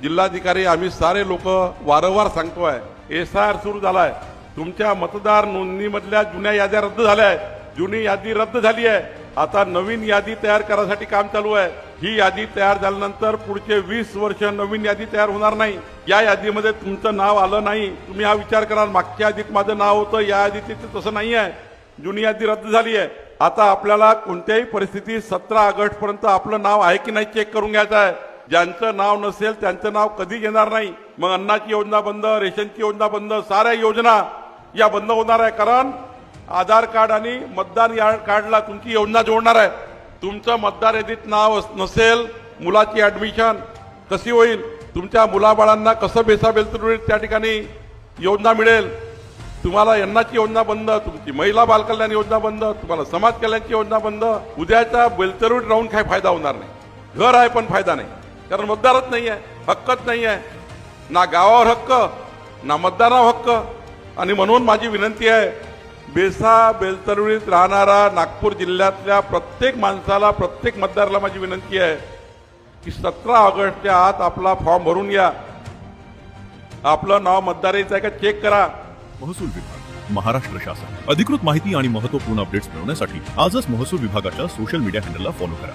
जिल्हाधिकारी आम्ही सारे लोक वारंवार सांगतोय, SIR सुरू झालाय. तुमच्या मतदार नोंदणीमधल्या जुन्या याद्या रद्द झाल्या आहेत. जुनी यादी रद्द झाली आहे. आता नवीन यादी तयार करण्यासाठी काम चालू आहे. ही यादी तयार झाल्यानंतर पुढचे 20 वर्ष नवीन यादी तयार होणार नाही. या यादीमध्ये तुमचं नाव आलं नाही. तुम्ही हा विचार कराल, मागच्या यादीत माझं नाव होतं, या यादीत तसं नाही आहे. जुनी यादी रद्द झाली आहे. आता आपल्याला कोणत्याही परिस्थितीत 17 ऑगस्ट पर्यंत आपलं नाव आहे की नाही चेक करून घ्यायचं आहे. ज्यांचं नाव नसेल त्यांचं नाव कधी येणार नाही. मग अन्नाची योजना बंद, रेशनची योजना बंद, साऱ्या योजना या बंद होणार आहे. कारण आधार कार्ड आणि मतदान कार्डला तुमची योजना जोडणार आहे. तुमचं मतदार यादीत नाव नसेल, मुलाची ऍडमिशन कशी होईल, तुमच्या मुलाबाळांना कसं बेसाबेलतुरीत त्या ठिकाणी योजना मिळेल. तुम्हाला अन्नाची योजना बंद, तुमची महिला बालकल्याण योजना बंद, तुम्हाला समाज कल्याणची योजना बंद. उद्याच्या बेलतरुड राहून काय फायदा होणार नाही. घर आहे पण फायदा नाही, कारण मतदारच नाही आहे, हक्कच नाही आहे. ना गावावर हक्क, ना मतदारावर हक्क. आणि म्हणून माझी विनंती आहे, बेलतरुडीत राहणारा नागपूर जिल्ह्यातल्या प्रत्येक माणसाला, प्रत्येक मतदाराला माझी विनंती आहे की 17 ऑगस्टच्या आत आपला फॉर्म भरून घ्या. आपलं नाव मतदाराचं आहे का चेक करा. महसूल विभाग, महाराष्ट्र शासन. अधिकृत माहिती आणि महत्त्वपूर्ण अपडेट्स मिळवण्यासाठी आजच महसूल विभागाच्या सोशल मीडिया हँडलला फॉलो करा.